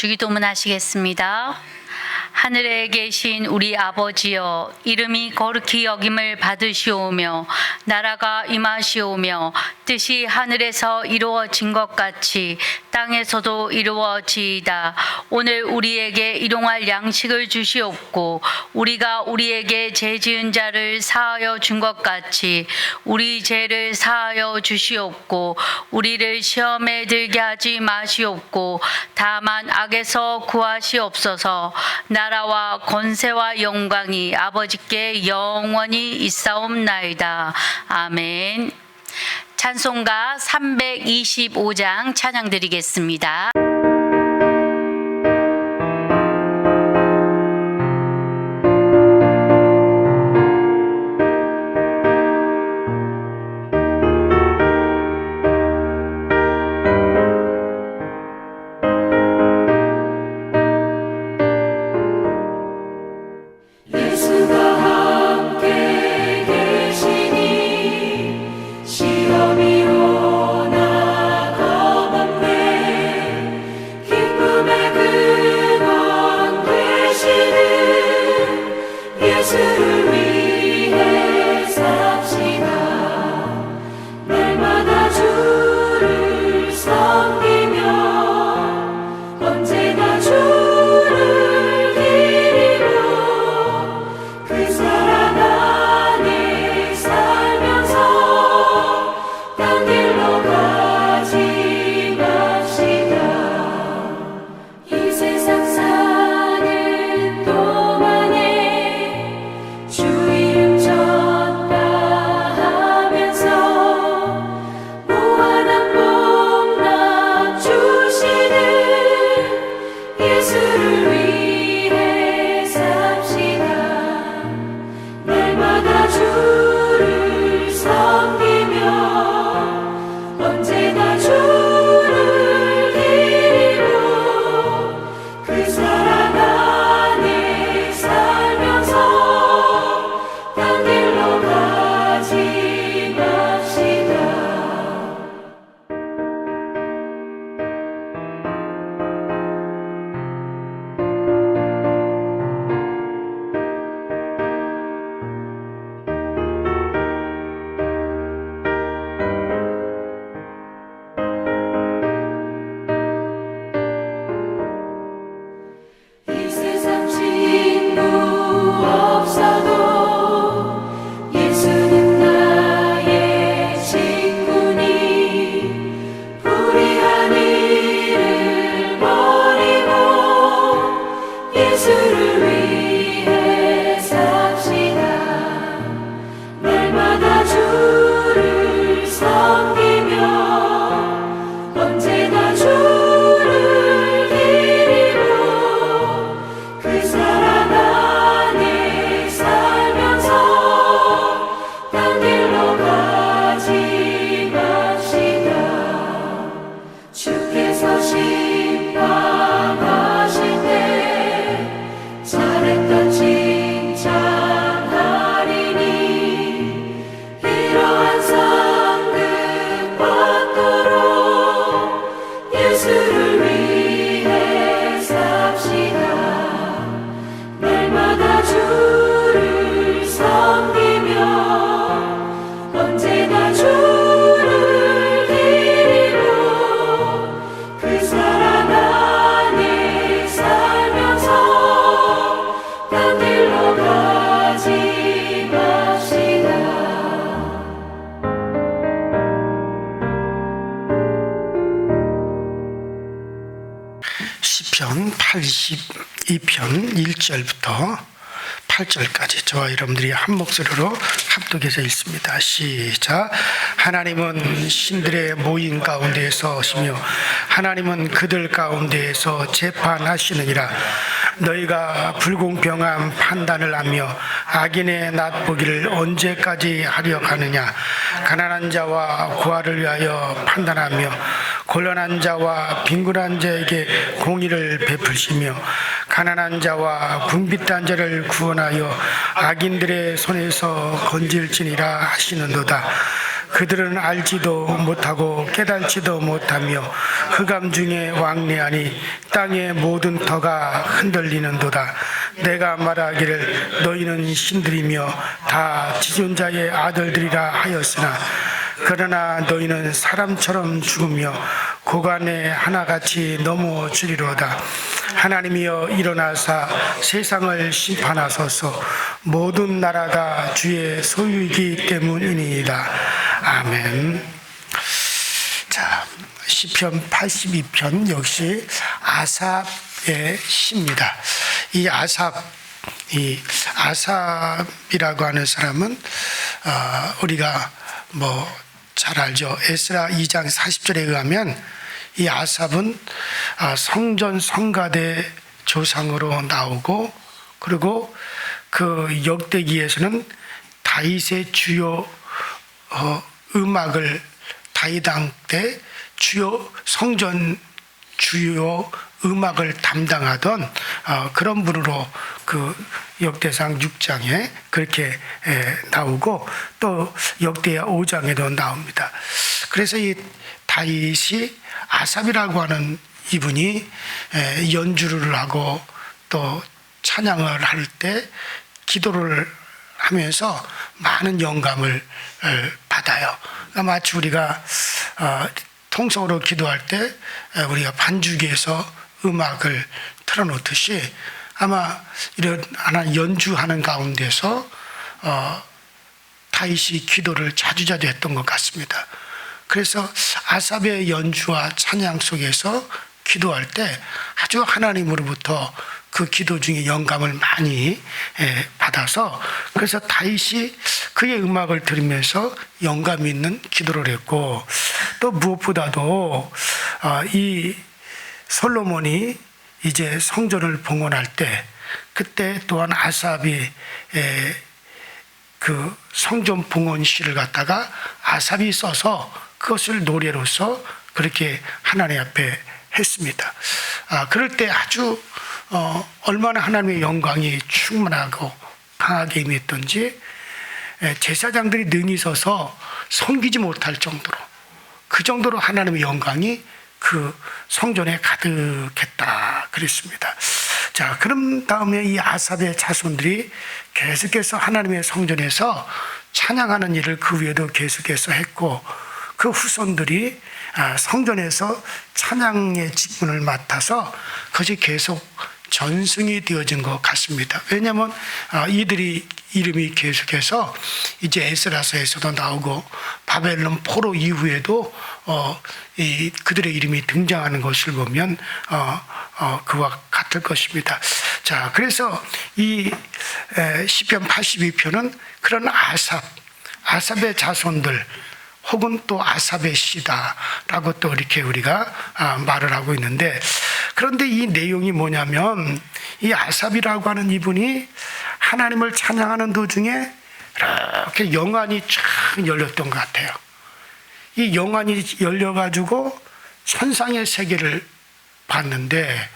주기도문 하시겠습니다. 하늘에 계신 우리 아버지여, 이름이 거룩히 여김을 받으시오며 나라가 임하시오며 뜻이 하늘에서 이루어진 것 같이 땅에서도 이루어지이다. 오늘 우리에게 일용할 양식을 주시옵고 우리가 우리에게 죄 지은 자를 사하여 준 것 같이 우리 죄를 사하여 주시옵고 우리를 시험에 들게 하지 마시옵고 다만 악에서 구하시옵소서. 나라와 권세와 영광이 아버지께 영원히 있사옵나이다. 아멘. 찬송가 325장 찬양 드리겠습니다. 시편 82편 1절부터 8절까지 저와 여러분들이 한 목소리로 합독해서 읽습니다. 시작. 하나님은 신들의 모임 가운데에서 오시며 하나님은 그들 가운데에서 재판하시느니라. 너희가 불공평한 판단을 하며 악인의 낫보기를 언제까지 하려 하느냐. 가난한 자와 고아를 위하여 판단하며 곤란한 자와 빈곤한 자에게 공의를 베푸시며 가난한 자와 궁핍한 자를 구원하여 악인들의 손에서 건질지니라 하시는도다. 그들은 알지도 못하고 깨달지도 못하며 흑암 중에 왕래하니 땅의 모든 터가 흔들리는도다. 내가 말하기를 너희는 신들이며 다 지존자의 아들들이라 하였으나 그러나 너희는 사람처럼 죽으며 고간에 하나같이 넘어지리로다. 하나님이여 일어나사 세상을 심판하소서. 모든 나라가 주의 소유이기 때문이니이다. 아멘. 자, 시편 82편 역시 아삽의 시입니다. 이 아삽이라고 하는 사람은 우리가 잘 알죠. 에스라 2장 40절에 의하면 이 아삽은 성전 성가대 조상으로 나오고, 그리고 그 역대기에서는 다윗의 주요 음악을, 다윗 왕 때 주요 성전 주요 음악을 담당하던 그런 분으로 그 역대상 6장에 그렇게 나오고, 또 역대하 5장에도 나옵니다. 그래서 이 다윗이 아삽이라고 하는 이분이 연주를 하고 또 찬양을 할 때 기도를 하면서 많은 영감을 받아요. 그러니까 마치 우리가 통성으로 기도할 때 우리가 반주기에서 음악을 틀어놓듯이 아마 이런 하나 연주하는 가운데서 다윗이 기도를 자주자주 했던 것 같습니다. 그래서 아삽의 연주와 찬양 속에서 기도할 때 아주 하나님으로부터 그 기도 중에 영감을 많이 받아서, 그래서 다윗이 그의 음악을 들으면서 영감 있는 기도를 했고, 또 무엇보다도 이 솔로몬이 이제 성전을 봉헌할 때, 그때 또한 아삽이 그 성전 봉헌 시를 갖다가 아삽이 써서 그것을 노래로서 그렇게 하나님 앞에 했습니다. 그럴 때 아주 얼마나 하나님의 영광이 충만하고 강하게 임했던지 제사장들이 능히 서서 섬기지 못할 정도로, 그 정도로 하나님의 영광이 그 성전에 가득했다 그랬습니다. 자, 그럼 다음에 이 아삽의 자손들이 계속해서 하나님의 성전에서 찬양하는 일을 그 위에도 계속해서 했고, 그 후손들이 성전에서 찬양의 직분을 맡아서 그것이 계속 전승이 되어진 것 같습니다. 왜냐하면 이들이 이름이 계속해서 이제 에스라서에서도 나오고 바벨론 포로 이후에도 그들의 이름이 등장하는 것을 보면 그와 같을 것입니다. 자, 그래서 이 시편 82편은 그런 아삽의 자손들 혹은 또 아삽의 시다라고 또 이렇게 우리가 말을 하고 있는데, 그런데 이 내용이 뭐냐면 이 아삽이라고 하는 이분이 하나님을 찬양하는 도중에 이렇게 영안이 쫙 열렸던 것 같아요. 이 영안이 열려가지고 천상의 세계를 봤는데,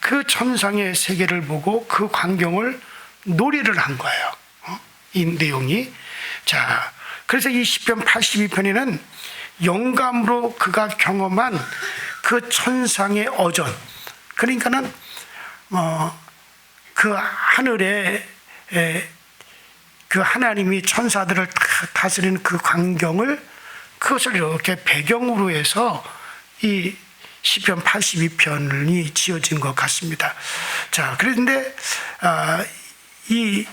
그 천상의 세계를 보고 그 광경을 노래를 한 거예요. 이 내용이. 자, 그래서 이 시편 82편에는 영감으로 그가 경험한 그 천상의 어전, 그러니까는 그 하늘에 그 하나님이 천사들을 다스리는 그 광경을, 그것을 이렇게 배경으로 해서 이 시편 82편이 지어진 것 같습니다. 자, 그런데 이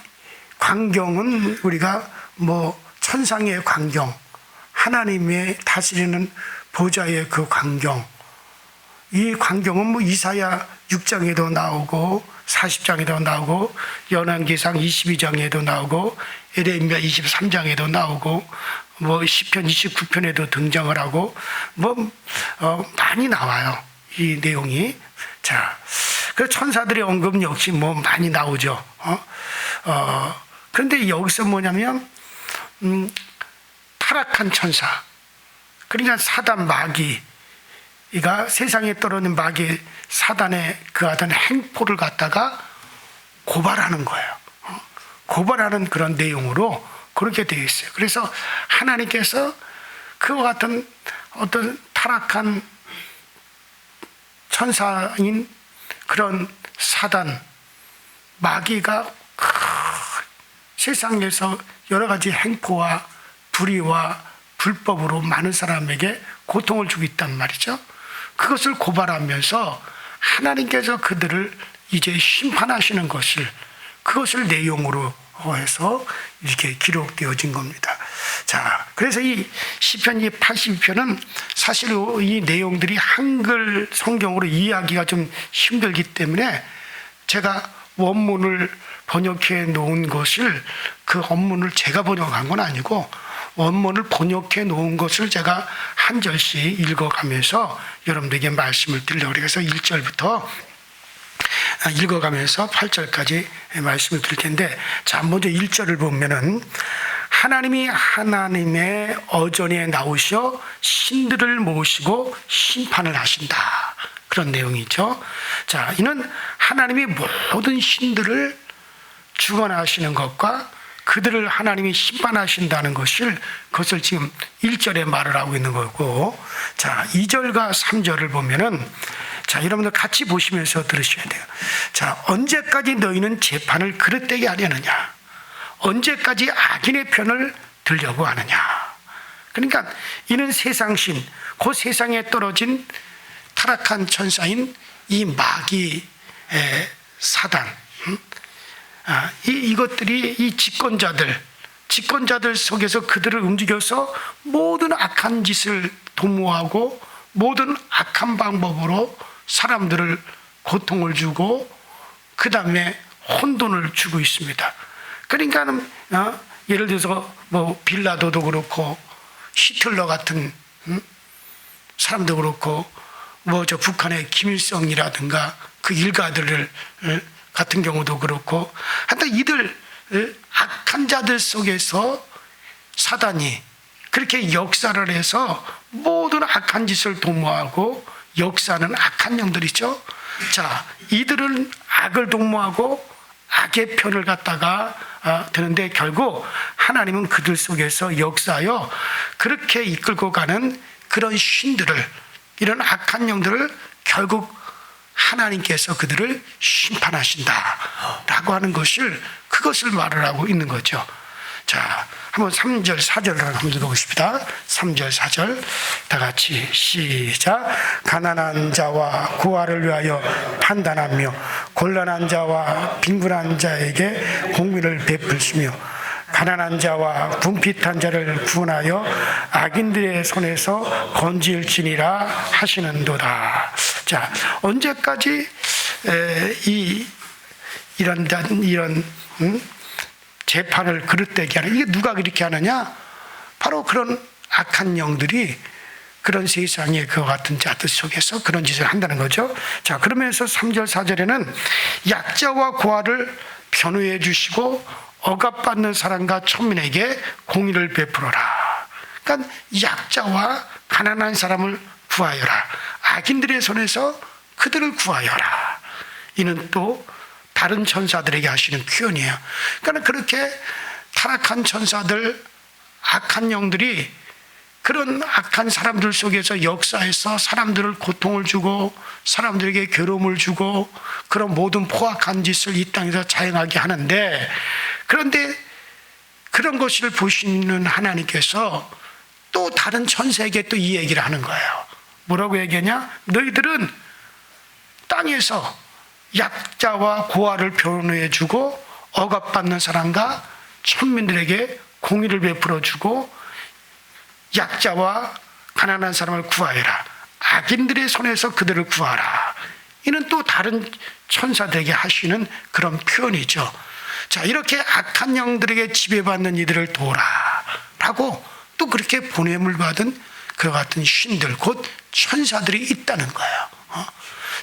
광경은 우리가 천상의 광경, 하나님의 다스리는 보좌의 그 광경, 이 광경은 이사야 6장에도 나오고 40장에도 나오고 열왕기상 22장에도 나오고 에레미야 23장에도 나오고 시편 29편에도 등장을 하고 많이 나와요, 이 내용이. 자, 그 천사들의 언급 역시 많이 나오죠. 그런데 여기서 뭐냐면 타락한 천사, 그러니까 사단 마귀가 세상에 떨어진 마귀 사단의 그 하던 행포를 갖다가 고발하는 거예요. 고발하는 그런 내용으로 그렇게 되어 있어요. 그래서 하나님께서 그와 같은 어떤 타락한 천사인 그런 사단, 마귀가 세상에서 여러 가지 행포와 불의와 불법으로 많은 사람에게 고통을 주고 있단 말이죠. 그것을 고발하면서 하나님께서 그들을 이제 심판하시는 그것을 내용으로 해서 이렇게 기록되어진 겁니다. 자, 그래서 이 시편 82편은 사실 이 내용들이 한글 성경으로 이해하기가 좀 힘들기 때문에 제가 원문을 번역해 놓은 것을, 그 원문을 제가 번역한 건 아니고 원문을 번역해 놓은 것을 제가 한 절씩 읽어가면서 여러분들에게 말씀을 드리려고 그래서 1절부터 읽어가면서 8절까지 말씀을 드릴 텐데, 자, 먼저 1절을 보면은 하나님이 하나님의 어전에 나오셔 신들을 모시고 심판을 하신다, 그런 내용이죠. 자, 이는 하나님이 모든 신들을 주관하시는 것과 그들을 하나님이 심판하신다는 그것을 지금 1절에 말을 하고 있는 거고, 자, 2절과 3절을 보면은, 자, 여러분들 같이 보시면서 들으셔야 돼요. 자, 언제까지 너희는 재판을 그릇되게 하려느냐? 언제까지 악인의 편을 들려고 하느냐? 그러니까 이는 세상신, 그 세상에 떨어진 타락한 천사인 이 마귀, 사단, 이것들이 이 집권자들 속에서 그들을 움직여서 모든 악한 짓을 도모하고 모든 악한 방법으로 사람들을 고통을 주고 그 다음에 혼돈을 주고 있습니다. 그러니까 예를 들어서 뭐 빌라도도 그렇고 히틀러 같은 사람도 그렇고 뭐 저 북한의 김일성이라든가 그 일가들을 같은 경우도 그렇고, 하여튼 이들 악한 자들 속에서 사단이 그렇게 역사를 해서 모든 악한 짓을 도모하고 역사하는 악한 영들이죠. 자, 이들은 악을 도모하고 악의 편을 갖다가 드는데 결국 하나님은 그들 속에서 역사하여 그렇게 이끌고 가는 그런 신들을, 이런 악한 영들을 결국 하나님께서 그들을 심판하신다라고 하는 그것을 말을 하고 있는 거죠. 자, 한번 3절, 4절을 한번 읽어보십시다. 3절, 4절 다 같이 시작. 가난한 자와 고아를 위하여 판단하며 곤란한 자와 빈곤한 자에게 공의를 베풀시며 가난한 자와 궁핍한 자를 구원하여 악인들의 손에서 건질지니라 하시는도다. 자, 언제까지 이런 재판을 그릇되게 하는, 이게 누가 그렇게 하느냐? 바로 그런 악한 영들이 그런 세상의 그와 같은 자들 속에서 그런 짓을 한다는 거죠. 자, 그러면서 3절 4절에는 약자와 고아를 변호해 주시고 억압받는 사람과 천민에게 공의를 베풀어라. 그러니까 약자와 가난한 사람을 구하여라. 악인들의 손에서 그들을 구하여라. 이는 또 다른 천사들에게 하시는 표현이에요. 그러니까 그렇게 타락한 천사들, 악한 영들이 그런 악한 사람들 속에서 역사해서 사람들을 고통을 주고 사람들에게 괴로움을 주고 그런 모든 포악한 짓을 이 땅에서 자행하게 하는데, 그런데 그런 것을 보시는 하나님께서 또 다른 천사에게 또 이 얘기를 하는 거예요. 뭐라고 얘기하냐? 너희들은 땅에서 약자와 고아를 변호해 주고 억압받는 사람과 천민들에게 공의를 베풀어 주고 약자와 가난한 사람을 구하여라. 악인들의 손에서 그들을 구하라. 이는 또 다른 천사들에게 하시는 그런 표현이죠. 자, 이렇게 악한 영들에게 지배받는 이들을 도우라 라고 또 그렇게 보냄을 받은 그와 같은 신들, 곧 천사들이 있다는 거예요.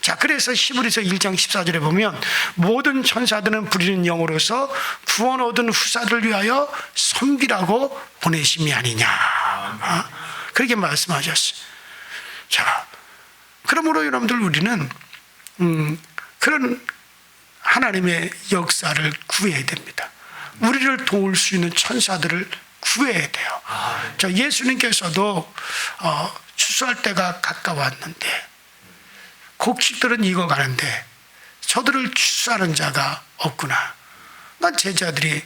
자, 그래서 히브리서 1장 14절에 보면 모든 천사들은 부리는 영으로서 구원 얻은 후사를 위하여 섬기라고 보내심이 아니냐, 그렇게 말씀하셨어요. 자, 그러므로 여러분들 우리는 그런 하나님의 역사를 구해야 됩니다. 우리를 도울 수 있는 천사들을 구해야 돼요. 자, 예수님께서도 추수할 때가 가까웠는데 곡식들은 익어가는데 저들을 추수하는 자가 없구나. 난 제자들이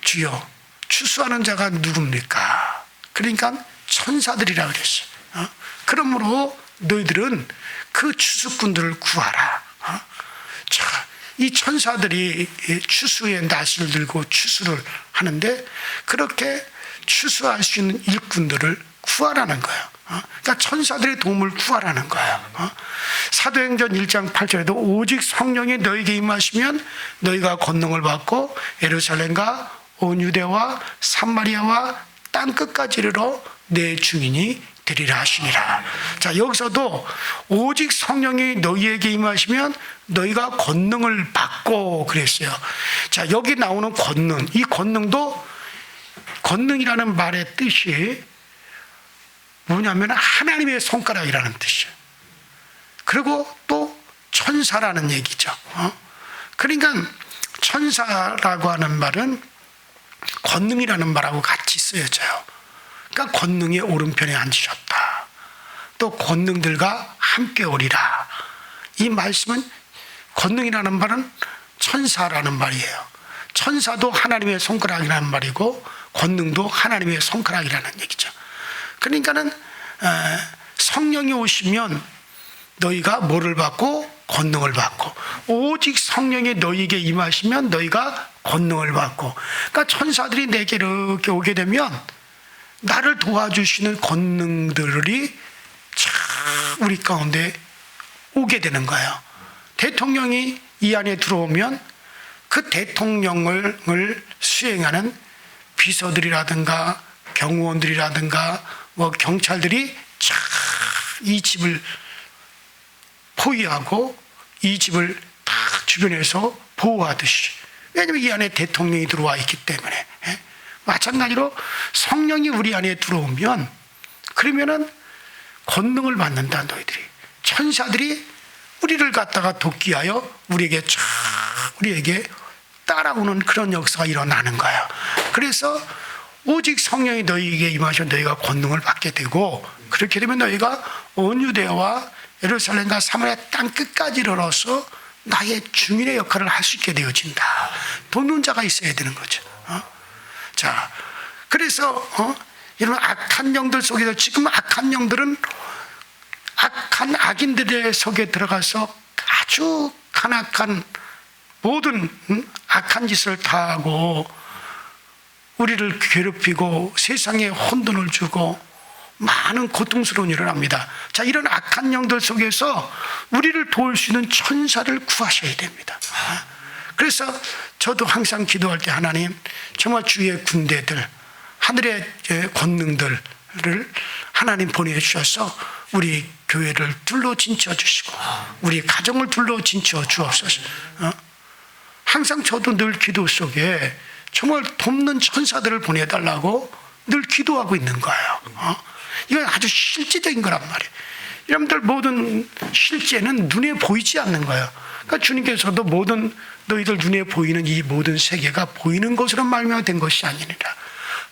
주여 추수하는 자가 누굽니까? 그러니까 천사들이라 그랬어요. 그러므로 너희들은 그 추수꾼들을 구하라. 자, 이 천사들이 추수의 낫을 들고 추수를 하는데 그렇게 추수할 수 있는 일꾼들을 구하라는 거예요. 그러니까 천사들의 도움을 구하라는 거예요. 사도행전 1장 8절에도 오직 성령이 너에게 임하시면 너희가 권능을 받고 예루살렘과 온 유대와 삼마리아와 땅 끝까지 이르러 내 증인이 되리라 하시니라. 자, 여기서도 오직 성령이 너희에게 임하시면 너희가 권능을 받고 그랬어요. 자, 여기 나오는 권능, 이 권능도 권능이라는 말의 뜻이 뭐냐면 하나님의 손가락이라는 뜻이에요. 그리고 또 천사라는 얘기죠. 그러니까 천사라고 하는 말은 권능이라는 말하고 같이 쓰여져요. 그러니까 권능의 오른편에 앉으셨다. 또 권능들과 함께 오리라. 이 말씀은 권능이라는 말은 천사라는 말이에요. 천사도 하나님의 손가락이라는 말이고 권능도 하나님의 손가락이라는 얘기죠. 그러니까는 성령이 오시면 너희가 뭐를 받고 권능을 받고 오직 성령이 너희에게 임하시면 너희가 권능을 받고 그러니까 천사들이 내게 이렇게 오게 되면 나를 도와주시는 권능들이 참 우리 가운데 오게 되는 거예요. 대통령이 이 안에 들어오면 그 대통령을 수행하는 비서들이라든가 경호원들이라든가 뭐 경찰들이 참 이 집을 포위하고 이 집을 다 주변에서 보호하듯이, 왜냐하면 이 안에 대통령이 들어와 있기 때문에. 마찬가지로 성령이 우리 안에 들어오면 그러면은 권능을 받는다. 너희들이 천사들이 우리를 갖다가 돕기하여 우리에게 따라오는 그런 역사가 일어나는 거예요. 그래서 오직 성령이 너희에게 임하셔 너희가 권능을 받게 되고, 그렇게 되면 너희가 온 유대와 예루살렘과 사마리아 땅 끝까지 이르러서 나의 증인의 역할을 할 수 있게 되어진다. 돕는 자가 있어야 되는 거죠. 자, 그래서 이런 악한 영들 속에서, 지금 악한 영들은 악한 악인들의 속에 들어가서 아주 간악한 모든 악한 짓을 다 하고 우리를 괴롭히고 세상에 혼돈을 주고 많은 고통스러운 일을 합니다. 자, 이런 악한 영들 속에서 우리를 도울 수 있는 천사를 구하셔야 됩니다. 그래서 저도 항상 기도할 때, 하나님 정말 주의 군대들, 하늘의 권능들을 하나님 보내주셔서 우리 교회를 둘러 진쳐 주시고 우리 가정을 둘러 진쳐 주옵소서. 항상 저도 늘 기도 속에 정말 돕는 천사들을 보내달라고 늘 기도하고 있는 거예요. 이건 아주 실제적인 거란 말이에요. 여러분들 모든 실제는 눈에 보이지 않는 거예요. 그러니까 주님께서도 모든 너희들 눈에 보이는 이 모든 세계가 보이는 것으로 말미암아 된 것이 아니니라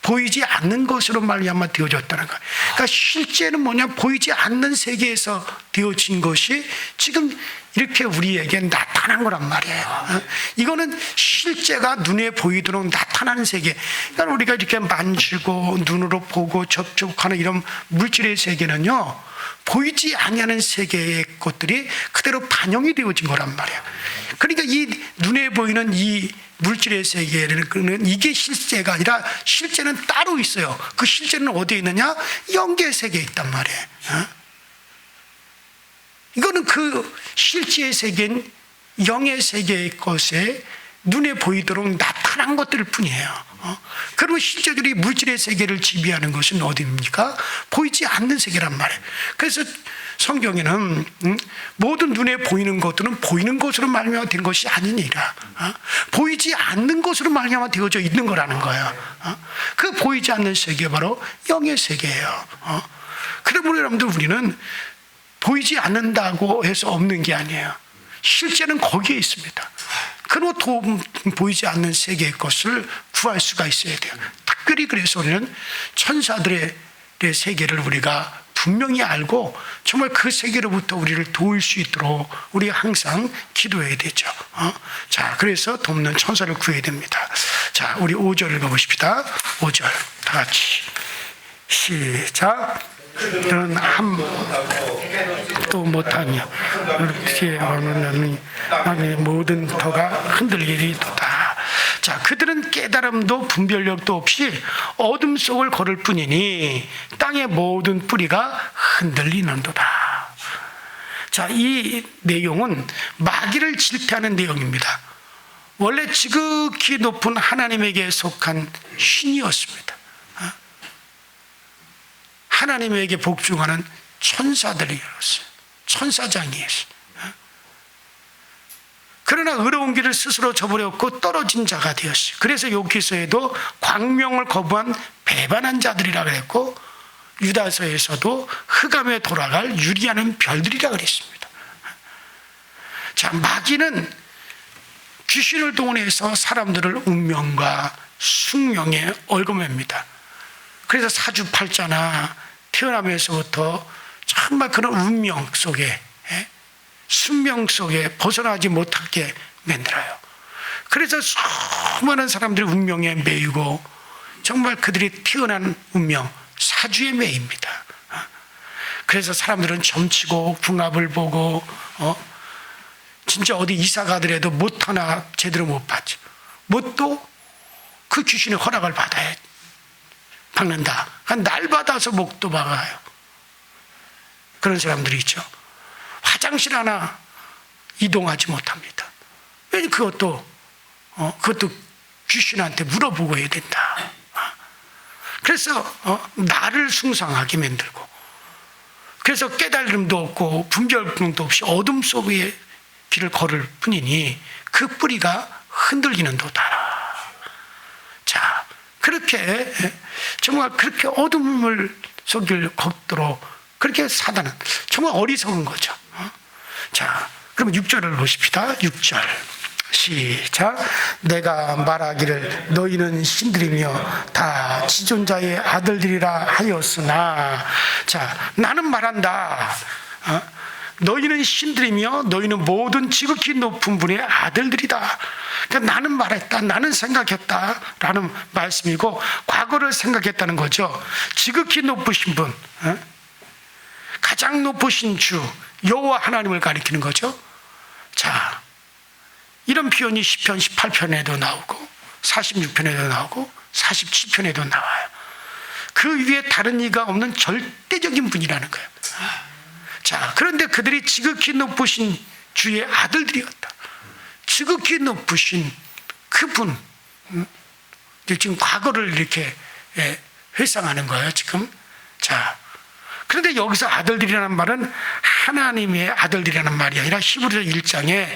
보이지 않는 것으로 말미암아 되어졌다는 거예요. 그러니까 실제는 뭐냐, 보이지 않는 세계에서 되어진 것이 지금 이렇게 우리에게 나타난 거란 말이에요. 이거는 실제가 눈에 보이도록 나타나는 세계. 그러니까 우리가 이렇게 만지고 눈으로 보고 접촉하는 이런 물질의 세계는요, 보이지 아니하는 세계의 것들이 그대로 반영이 되어진 거란 말이에요. 그러니까 이 눈에 보이는 이 물질의 세계는 이게 실제가 아니라 실제는 따로 있어요. 그 실제는 어디에 있느냐? 영계 세계에 있단 말이에요. 이거는 그 실제의 세계인 영의 세계의 것에 눈에 보이도록 나타난 것들 뿐이에요. 그리고 실제적으로 이 물질의 세계를 지배하는 것은 어디입니까? 보이지 않는 세계란 말이에요. 그래서 성경에는 모든 눈에 보이는 것들은 보이는 것으로 말미암아 된 것이 아니니라 보이지 않는 것으로 말미암아 되어져 있는 거라는 거예요. 그 보이지 않는 세계가 바로 영의 세계예요. 그러므로 여러분들 우리는 보이지 않는다고 해서 없는 게 아니에요. 실제는 거기에 있습니다. 그리고 도움 보이지 않는 세계의 것을 구할 수가 있어야 돼요. 특별히 그래서 우리는 천사들의 세계를 우리가 분명히 알고 정말 그 세계로부터 우리를 도울 수 있도록 우리 항상 기도해야 되죠. 자, 그래서 돕는 천사를 구해야 됩니다. 자, 우리 5절 읽어보십시다. 5절 다 같이 시작. 너는 또 못하며 그렇게 하는 모든 터가 흔들리리도다. 자, 그들은 깨달음도 분별력도 없이 어둠 속을 걸을 뿐이니 땅의 모든 뿌리가 흔들리는도다. 자, 이 내용은 마귀를 질타하는 내용입니다. 원래 지극히 높은 하나님에게 속한 신이었습니다. 하나님에게 복종하는 천사들이었어요. 천사장이었어요. 그러나 의로운 길을 스스로 저버렸고 떨어진 자가 되었어요. 그래서 여기서에도 광명을 거부한 배반한 자들이라 그랬고, 유다서에서도 흑암에 돌아갈 유리하는 별들이라 그랬습니다. 자, 마귀는 귀신을 동원해서 사람들을 운명과 숙명에 얽어맵니다. 그래서 사주팔자나 태어나면서부터 정말 그런 운명 속에, 숙명 속에 벗어나지 못하게 만들어요. 그래서 수많은 사람들이 운명에 매이고 정말 그들이 태어난 운명 사주에 매입니다. 그래서 사람들은 점치고 궁합을 보고 진짜 어디 이사 가더라도 못 하나 제대로 못 받죠. 못도 그 귀신의 허락을 받아야 박는다. 날 받아서 목도 박아요. 그런 사람들이 있죠. 화장실 하나 이동하지 못합니다. 왜 그것도 귀신한테 물어보고 해야 된다. 그래서 나를 숭상하게 만들고, 그래서 깨달음도 없고 분별력도 없이 어둠 속의 길을 걸을 뿐이니 그 뿌리가 흔들리는도다. 자, 그렇게 정말 그렇게 어둠을 속을 걷도록 그렇게 사단은 정말 어리석은 거죠. 자, 그럼 6절을 보십시다. 6절 시작. 내가 말하기를 너희는 신들이며 다 지존자의 아들들이라 하였으나, 자, 나는 말한다. 너희는 신들이며 너희는 모든 지극히 높은 분의 아들들이다. 그러니까 나는 말했다, 나는 생각했다 라는 말씀이고, 과거를 생각했다는 거죠. 지극히 높으신 분, 가장 높으신 주 여호와 하나님을 가리키는 거죠. 자, 이런 표현이 시편 18편에도 나오고 46편에도 나오고 47편에도 나와요. 그 위에 다른 이가 없는 절대적인 분이라는 거예요. 자, 그런데 그들이 지극히 높으신 주의 아들들이었다. 지극히 높으신 그분, 지금 과거를 이렇게 회상하는 거예요, 지금. 자, 그런데 여기서 아들들이라는 말은 하나님의 아들들이라는 말이 아니라 히브리서 1장에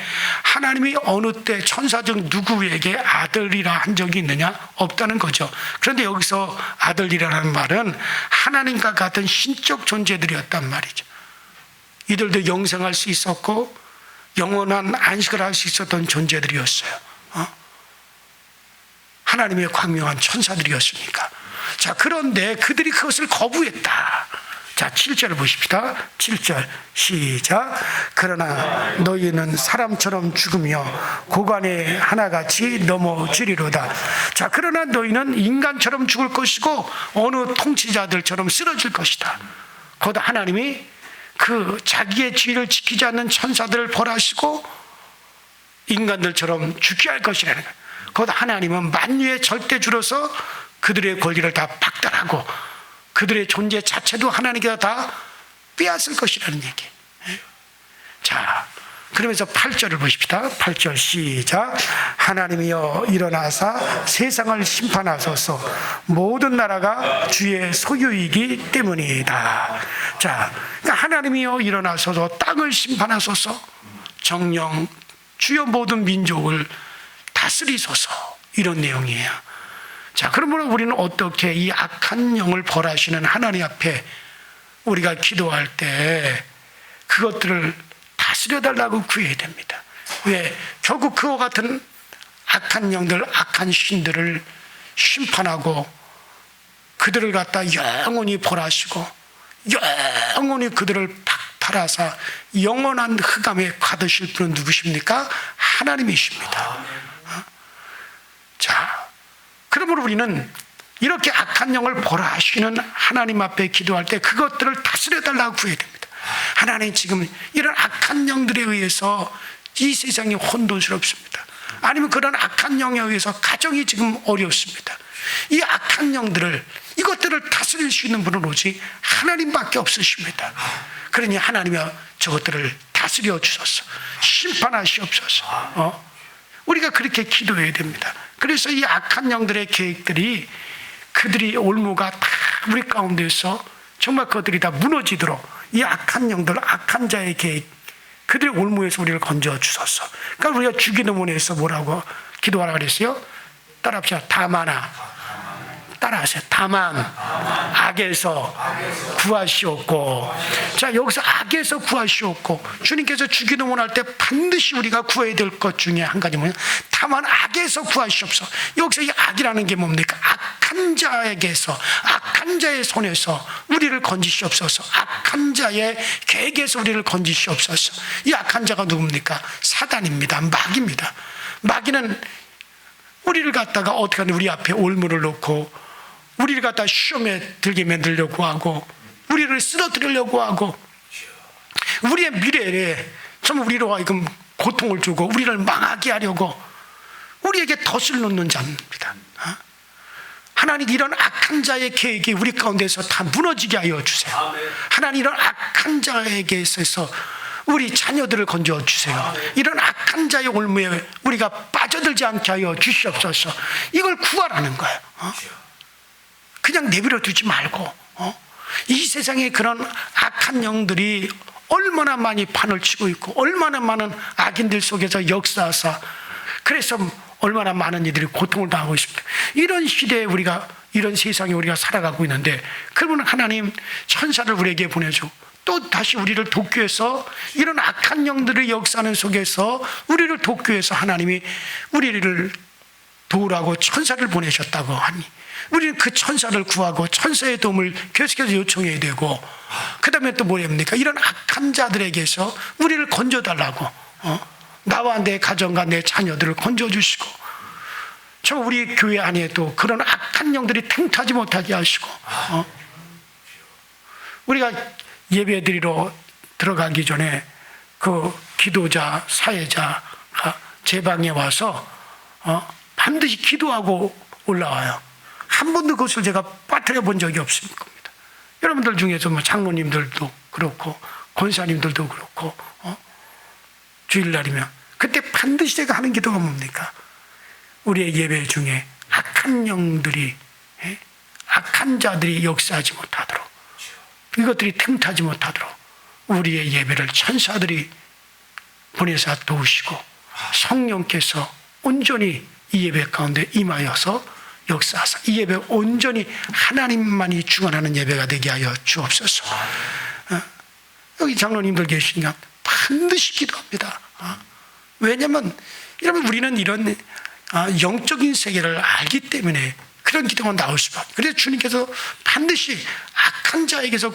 하나님이 어느 때 천사 중 누구에게 아들이라 한 적이 있느냐? 없다는 거죠. 그런데 여기서 아들이라는 말은 하나님과 같은 신적 존재들이었단 말이죠. 이들도 영생할 수 있었고 영원한 안식을 할 수 있었던 존재들이었어요. 하나님의 광명한 천사들이었으니까. 자, 그런데 그들이 그것을 거부했다. 자, 7절을 보십시다. 7절 시작. 그러나 너희는 사람처럼 죽으며 고관에 하나같이 넘어지리로다. 자, 그러나 너희는 인간처럼 죽을 것이고 어느 통치자들처럼 쓰러질 것이다. 곧 하나님이 그 자기의 지위를 지키지 않는 천사들을 벌하시고 인간들처럼 죽게 할 것이라는 거예요. 곧 하나님은 만유의 절대주로서 그들의 권리를 다 박탈하고 그들의 존재 자체도 하나님께서 다 빼앗을 것이라는 얘기. 자, 그러면서 8절을 보십시다. 8절 시작. 하나님이여 일어나사 세상을 심판하소서. 모든 나라가 주의 소유이기 때문이다. 자, 그러니까 하나님이여 일어나소서 땅을 심판하소서. 정령 주여 모든 민족을 다스리소서. 이런 내용이에요. 자, 그러므로 우리는 어떻게 이 악한 영을 벌하시는 하나님 앞에 우리가 기도할 때 그것들을 다스려달라고 구해야 됩니다. 왜? 결국 그와 같은 악한 영들, 악한 신들을 심판하고 그들을 갖다 영원히 벌하시고 영원히 그들을 박탈하사 영원한 흑암에 가두실 분은 누구십니까? 하나님이십니다. 자, 그러므로 우리는 이렇게 악한 영을 벌하시는 하나님 앞에 기도할 때 그것들을 다스려달라고 구해야 됩니다. 하나님, 지금 이런 악한 영들에 의해서 이 세상이 혼돈스럽습니다. 아니면 그런 악한 영에 의해서 가정이 지금 어렵습니다. 이 악한 영들을, 이것들을 다스릴 수 있는 분은 오직 하나님밖에 없으십니다. 그러니 하나님이 저것들을 다스려 주소서, 심판하시옵소서. 우리가 그렇게 기도해야 됩니다. 그래서 이 악한 영들의 계획들이, 그들이 올무가 다 우리 가운데서 정말 그것들이 다 무너지도록 이 악한 영들, 악한 자의 계획, 그들의 올무에서 우리를 건져 주소서. 그러니까 우리가 주기도문에서 뭐라고 기도하라 그랬어요? 따라합시다. 다만아. 따라하세요. 다만 악에서 구하시옵고. 자, 여기서 악에서 구하시옵고, 주님께서 주기도문 할 때 반드시 우리가 구해야 될 것 중에 한 가지 뭐냐? 다만 악에서 구하시옵소서. 여기서 이 악이라는 게 뭡니까? 악한 자에게서, 악한 자의 손에서 우리를 건지시옵소서. 악한 자의 계획에서 우리를 건지시옵소서. 이 악한 자가 누굽니까? 사단입니다. 마귀입니다. 마귀는 우리를 갖다가 어떻게 하냐, 우리 앞에 올무를 놓고 우리를 갖다 시험에 들게 만들려고 하고, 우리를 쓰러뜨리려고 하고, 우리의 미래에 정말 우리로 하여금 고통을 주고 우리를 망하게 하려고 우리에게 덫을 놓는 자입니다. 하나님, 이런 악한 자의 계획이 우리 가운데서 다 무너지게 하여 주세요. 하나님, 이런 악한 자에게서 우리 자녀들을 건져 주세요. 이런 악한 자의 올무에 우리가 빠져들지 않게 하여 주시옵소서. 이걸 구하라는 거예요. 그냥 내버려 두지 말고, 이 세상에 그런 악한 영들이 얼마나 많이 판을 치고 있고 얼마나 많은 악인들 속에서 역사하사, 그래서 얼마나 많은 이들이 고통을 당하고 있습니다. 이런 시대에 우리가, 이런 세상에 우리가 살아가고 있는데, 그러면 하나님 천사를 우리에게 보내줘 또 다시 우리를 돕기 위해서, 이런 악한 영들의 역사하는 속에서 우리를 돕기 위해서 하나님이 우리를 도우라고 천사를 보내셨다고 하니, 우리는 그 천사를 구하고 천사의 도움을 계속해서 요청해야 되고, 그 다음에 또 뭐랍니까? 이런 악한 자들에게서 우리를 건져달라고, 나와 내 가정과 내 자녀들을 건져주시고, 저 우리 교회 안에 또 그런 악한 영들이 틈타지 못하게 하시고, 우리가 예배드리러 들어가기 전에 그 기도자, 사회자가 제 방에 와서 반드시 기도하고 올라와요. 한 번도 그것을 제가 빠뜨려 본 적이 없습니다. 여러분들 중에서 뭐 장로님들도 그렇고 권사님들도 그렇고, 주일날이면 그때 반드시 제가 하는 기도가 뭡니까? 우리의 예배 중에 악한 영들이, 악한 자들이 역사하지 못하도록, 이것들이 틈타지 못하도록 우리의 예배를 천사들이 보내서 도우시고 성령께서 온전히 이 예배 가운데 임하여서 역사하사 이 예배 온전히 하나님만이 주관하는 예배가 되게 하여 주옵소서. 여기 장로님들 계시니까 반드시 기도합니다. 왜냐하면 여러분, 우리는 이런 영적인 세계를 알기 때문에 그런 기도가 나올 수밖에. 그래서 주님께서 반드시 악한 자에게서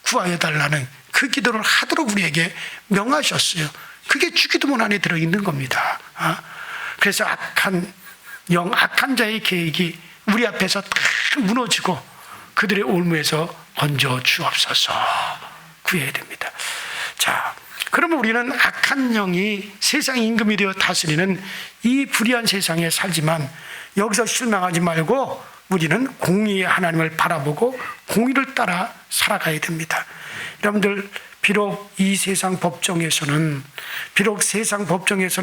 구하여 달라는 그 기도를 하도록 우리에게 명하셨어요. 그게 주기도문 안에 들어있는 겁니다. 그래서 악한 영, 악한 자의 계획이 우리 앞에서 다 무너지고 그들의 올무에서 건져 주옵소서 구해야 됩니다. 자, 그러면 우리는 악한 영이 세상 임금이 되어 다스리는 이 불의한 세상에 살지만, 여기서 실망하지 말고 우리는 공의의 하나님을 바라보고 공의를 따라 살아가야 됩니다. 여러분들, 비록 이 세상 법정에서는,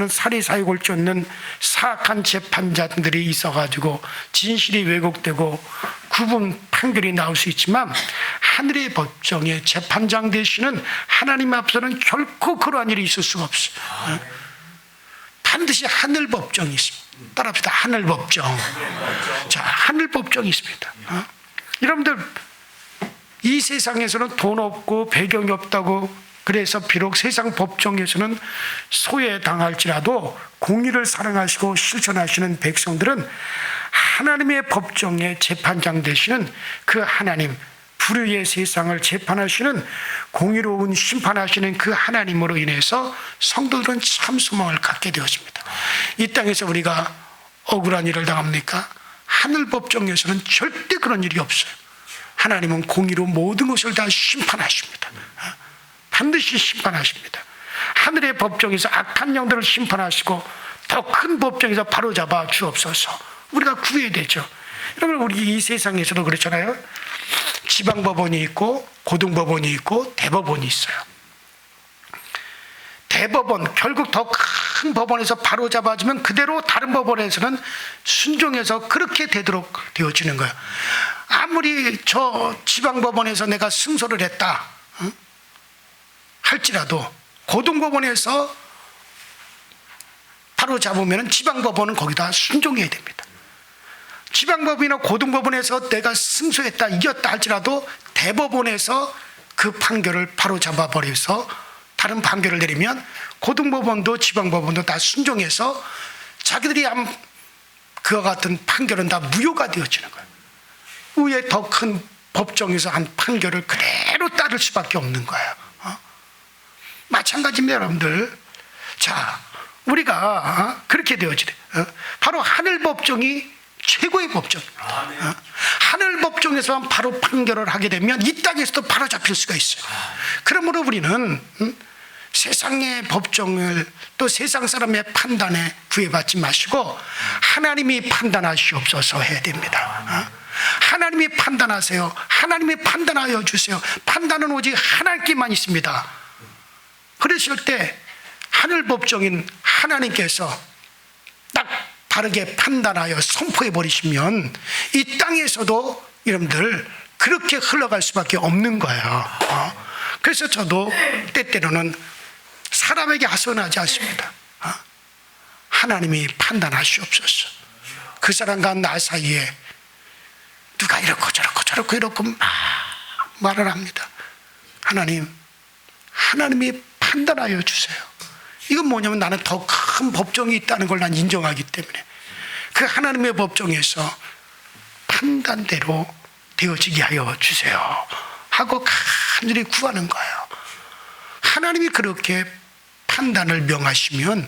사리사욕을 쫓는 사악한 재판자들이 있어가지고 진실이 왜곡되고 구분 판결이 나올 수 있지만, 하늘의 법정에 재판장 되시는 하나님 앞서는 결코 그러한 일이 있을 수가 없어요. 반드시 하늘 법정이 있습니다. 따라합시다. 하늘 법정. 자, 하늘 법정이 있습니다. 여러분들, 이 세상에서는 돈 없고 배경이 없다고 그래서 비록 세상 법정에서는 소외당할지라도 공의를 사랑하시고 실천하시는 백성들은 하나님의 법정의 재판장 되시는 그 하나님, 불의의 세상을 재판하시는 공의로운 심판하시는 그 하나님으로 인해서 성도들은 참 소망을 갖게 되어집니다. 이 땅에서 우리가 억울한 일을 당합니까? 하늘 법정에서는 절대 그런 일이 없어요. 하나님은 공의로 모든 것을 다 심판하십니다. 반드시 심판하십니다. 하늘의 법정에서 악한 영들을 심판하시고 더 큰 법정에서 바로잡아 주옵소서. 우리가 구해야 되죠. 여러분, 우리 이 세상에서도 그렇잖아요. 지방법원이 있고 고등법원이 있고 대법원이 있어요. 대법원, 결국 더 큰 법원에서 바로 잡아주면 그대로 다른 법원에서는 순종해서 그렇게 되도록 되어지는 거예요. 아무리 저 지방법원에서 내가 승소를 했다 할지라도 고등법원에서 바로 잡으면 지방법원은 거기다 순종해야 됩니다. 지방법이나 고등법원에서 내가 승소했다, 이겼다 할지라도 대법원에서 그 판결을 바로 잡아버려서 다른 판결을 내리면 고등법원도 지방법원도 다 순종해서 자기들이 한 그와 같은 판결은 다 무효가 되어지는 거예요. 위에 더 큰 법정에서 한 판결을 그대로 따를 수밖에 없는 거예요. 마찬가지입니다, 여러분들. 자, 우리가 그렇게 되어지래. 바로 하늘 법정이 최고의 법정. 하늘 법정에서만 바로 판결을 하게 되면 이 땅에서도 바로 잡힐 수가 있어요. 그러므로 우리는 세상의 법정을 또 세상 사람의 판단에 구애받지 마시고 하나님이 판단하시옵소서 해야 됩니다. 하나님이 판단하세요. 하나님이 판단하여 주세요. 판단은 오직 하나님께만 있습니다. 그러실 때 하늘 법정인 하나님께서 딱 바르게 판단하여 선포해 버리시면 이 땅에서도 여러분들 그렇게 흘러갈 수밖에 없는 거예요. 그래서 저도 때때로는 사람에게 하소연하지 않습니다. 하나님이 판단하시옵소서. 그 사람과 나 사이에 누가 이렇고 저렇고 저렇고 이렇고 막 말을 합니다. 하나님이 판단하여 주세요. 이건 뭐냐면 나는 더 큰 법정이 있다는 걸 난 인정하기 때문에 그 하나님의 법정에서 판단대로 되어지게 하여 주세요 하고 간절히 구하는 거예요. 하나님이 그렇게 판단을 명하시면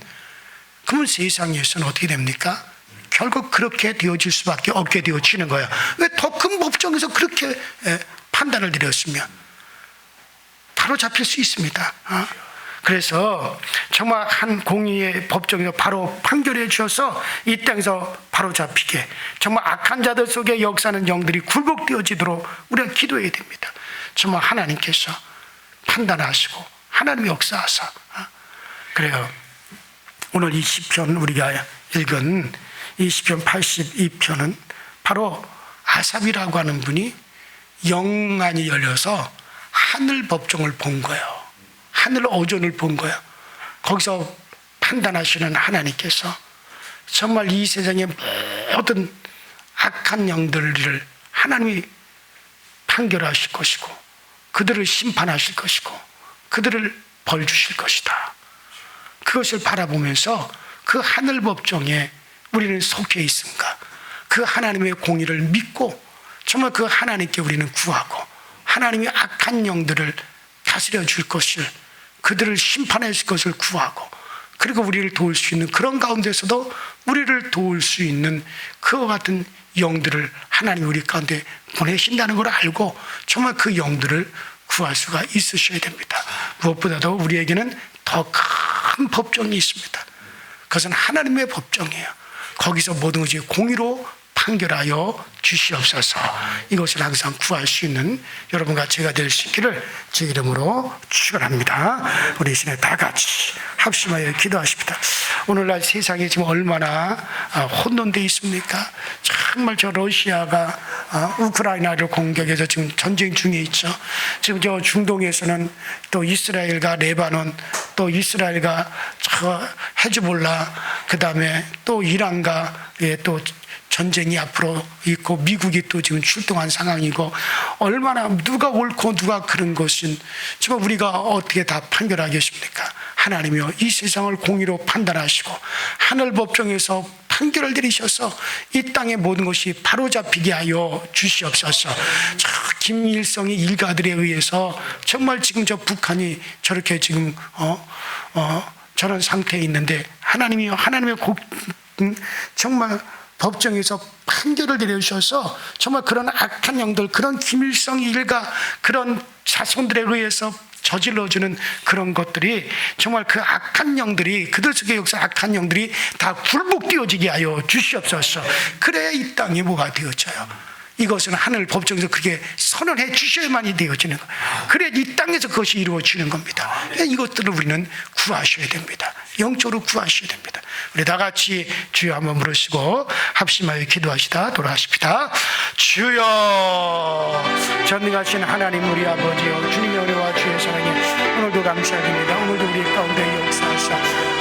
그러면 세상에서는 어떻게 됩니까? 결국 그렇게 되어질 수밖에 없게 되어지는 거예요. 왜 더 큰 법정에서 그렇게 판단을 내렸으면 바로 잡힐 수 있습니다. 그래서 정말 한 공의의 법정에서 바로 판결해 주셔서 이 땅에서 바로 잡히게 정말 악한 자들 속에 역사하는 영들이 굴복되어지도록 우리가 기도해야 됩니다. 정말 하나님께서 판단하시고 하나님이 역사하사. 그래요. 오늘 이 시편 우리가 읽은 이 시편 82편은 바로 아삽이라고 하는 분이 영안이 열려서 하늘 법정을 본 거예요. 하늘 오전을 본 거예요. 거기서 판단하시는 하나님께서 정말 이 세상의 모든 악한 영들을 하나님이 판결하실 것이고 그들을 심판하실 것이고 그들을 벌 주실 것이다. 그것을 바라보면서 그 하늘 법정에 우리는 속해 있습니까? 그 하나님의 공의를 믿고 정말 그 하나님께 우리는 구하고 하나님이 악한 영들을 다스려 줄 것을 그들을 심판해 줄 것을 구하고 그리고 우리를 도울 수 있는 그런 가운데서도 우리를 도울 수 있는 그와 같은 영들을 하나님 우리 가운데 보내신다는 걸 알고 정말 그 영들을 구할 수가 있으셔야 됩니다. 무엇보다도 우리에게는 더 큰 법정이 있습니다. 그것은 하나님의 법정이에요. 거기서 모든 것이 공의로 판결하여 주시옵소서. 이것을 항상 구할 수 있는 여러분과 제가 될 수 있기를 제 이름으로 축원합니다. 우리 시내 다 같이 합심하여 기도하십니다. 오늘날 세상이 지금 얼마나 혼돈되어 있습니까? 정말 저 러시아가 우크라이나를 공격해서 지금 전쟁 중에 있죠. 지금 저 중동에서는 또 이스라엘과 레바논, 또 이스라엘과 저 헤즈볼라, 그 다음에 또 이란과 또 전쟁이 앞으로 있고 미국이 또 지금 출동한 상황이고 얼마나 누가 옳고 누가 그른 것은 정말 우리가 어떻게 다 판결하겠습니까? 하나님이여 이 세상을 공의로 판단하시고 하늘 법정에서 판결을 내리셔서 이 땅의 모든 것이 바로잡히게 하여 주시옵소서. 저 김일성의 일가들에 의해서 정말 지금 저 북한이 저렇게 지금 저런 상태에 있는데 하나님이여 하나님의 정말 법정에서 판결을 내려주셔서 정말 그런 악한 영들, 그런 김일성 일가, 그런 자손들에 의해서 저질러주는 그런 것들이 정말 그 악한 영들이 그들 속의 역사 악한 영들이 다 굴복되어지게 하여 주시옵소서. 그래야 이 땅이 뭐가 되어져요. 이것은 하늘 법정에서 그게 선언해 주셔야만이 되어지는 거예요. 그래야 이 땅에서 그것이 이루어지는 겁니다. 이것들을 우리는 구하셔야 됩니다. 영적으로 구하셔야 됩니다. 우리 다 같이 주여 한번 부르시고 합심하여 기도하시다 돌아가십시다. 주여 전능하신 하나님 우리 아버지여 주님의 은혜와 주의 사랑에 오늘도 감사드립니다. 오늘도 우리 가운데 역사하사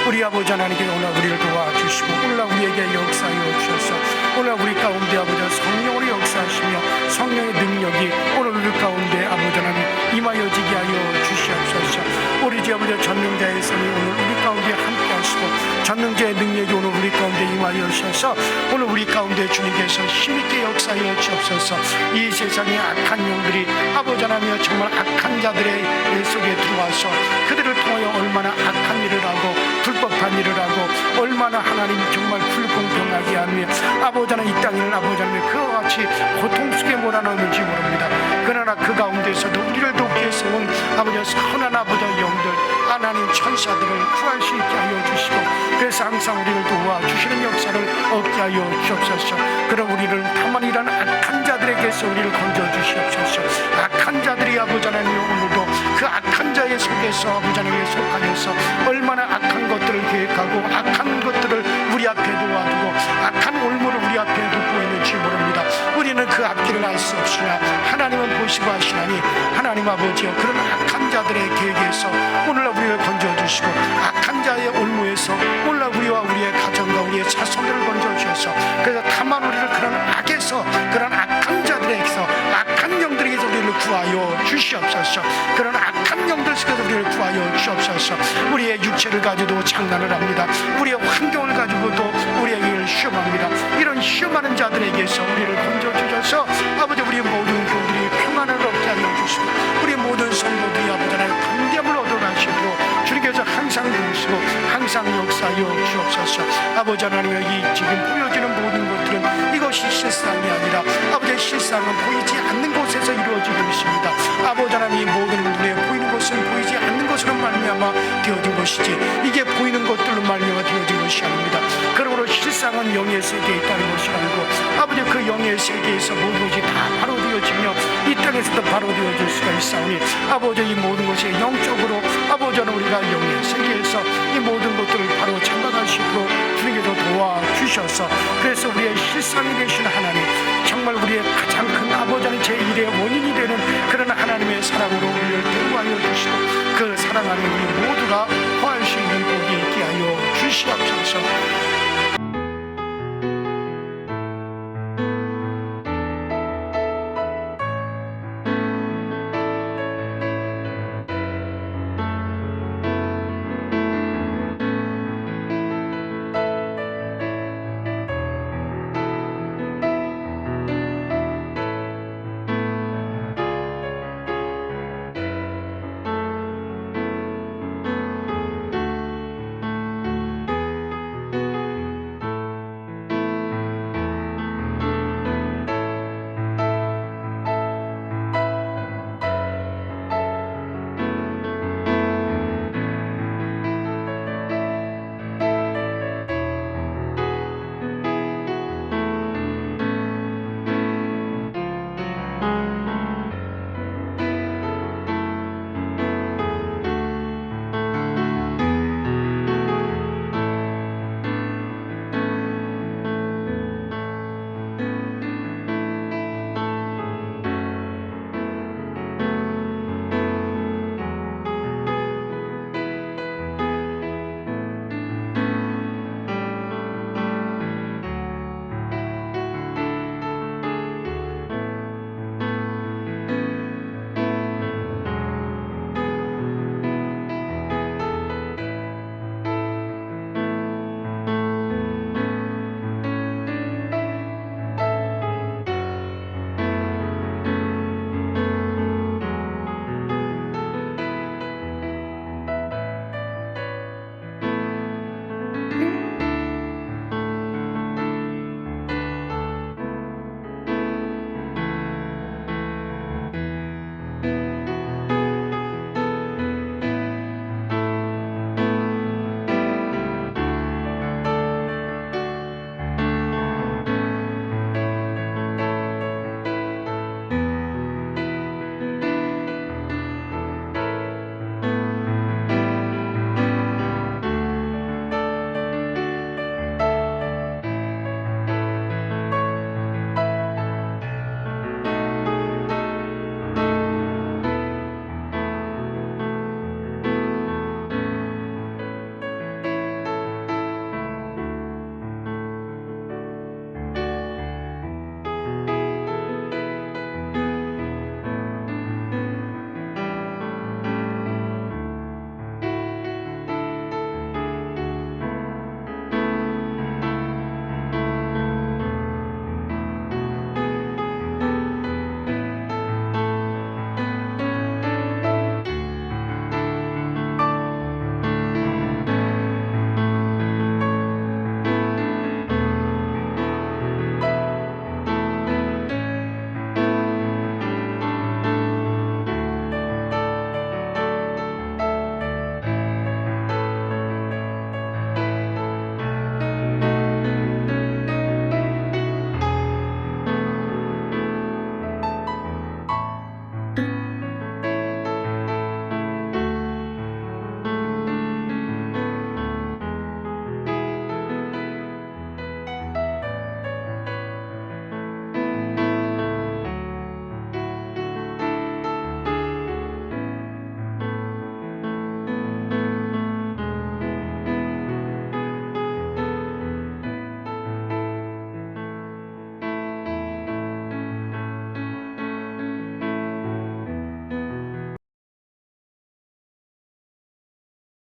우리 아버지 하나님께서 오늘 우리를 도와주시고 오늘 우리에게 역사하여 주셔서 오늘 우리 가운데 아버지 성령으로 역사하시며 성령의 능력이 오늘 우리 가운데 아버지 하나님 임하여지게 하여 주시옵소서. 우리 주 아버지 전능자의 성이 오늘 우리 가운데 함께 하시고 전능자의 능력이 오늘 우리 가운데 임하여 주셔서 오늘 우리 가운데 주님께서 힘있게 역사하여 주옵소서. 이 세상의 악한 영들이 아버지 하나님 정말 악한 자들의 속에 들어와서 그들을 통하여 얼마나 악한 일을 하고 불법한 일을 하고 얼마나 하나님 정말 불공평하게 하며 아버지 하나님 이 땅을 아버지 하나님 그와 같이 고통 속에 몰아넣는지 모릅니다. 그러나 그 가운데서도 우리를 돕기 위해서 온 아버지 선한 아버지 영들 하나님 천사들을 구할 수 있게 하여 주시고 그래서 항상 우리를 도와주시는 역사를 얻게 하여 주옵소서. 그럼 우리를 다만 이런 악한 자들에게서 우리를 건져 주시옵소서. 악한 자들이 아버지 하나님 오늘도 그 악한 자의 속에서 아버지 하나님에 속하여서 얼마나 악한 것들을 계획하고 악한 것들을 우리 앞에 놓아두고 악한 올무를 우리 앞에 놓고 있는지 모릅니다. 우리는 그 앞길을 알 수 없으나 하나님은 보시고 하시나니 하나님 아버지여 그런 악한 자들의 계획에서 오늘날 우리를 건져주시고 악한 자의 올무에서 오늘날 우리와 우리의 가정과 우리의 자손들을 건져주셔서 그래서 다만 우리를 그런 악에서 그런 악한 자들에게서 악한 영들에게서 우리를 구하여 주시옵소서. 그런 악한 영들 속에서 우리를 구하여 주시옵소서. 우리의 육체를 가지고도 장난을 합니다. 우리의 환경을 가지고도 우리에게 시험합니다. 이런 시험하는 자들에게서 우리를 건져주셔서 아버지 우리 모든 교들이 평안을 얻게 하여 주시고 우리 모든 성도들이 아버지 하나님 감감을 얻어가시도록 주님께서 항상 도우시고 항상 역사하여 주옵소서. 아버지 하나님의 이 지금 보여지는 모든 것들은 이것이 실상이 아니라 아버지 실상은 보이지 않는 곳에서 이루어지고 있습니다. 아버지 하나님 이 모든 눈에 보이는 것은 보이지 않는 것으로 말미암아 되어진 것이지 이게 보이는 것들로 말미암아 되어진 것이 아닙니다. 그러므로 실상은 영의 세계에 있다는 것을 알고 아버지 그 영의 세계에서 모든 것이 다 바로 되어지며 이 땅에서도 바로 되어질 수가 있사오니 아버지 이 모든 것이 영적으로 아버지는 우리가 영의 세계에서 이 모든 것들을 바로 참박할 수 있도록 주님께서 도와주셔서 그래서 우리의 실상이 되신 하나님 정말 우리의 가장 큰 아버지는 제1의 원인이 되는 그런 하나님의 사랑으로 우리를 대우하여 주시고 그 사랑하는 우리 모두가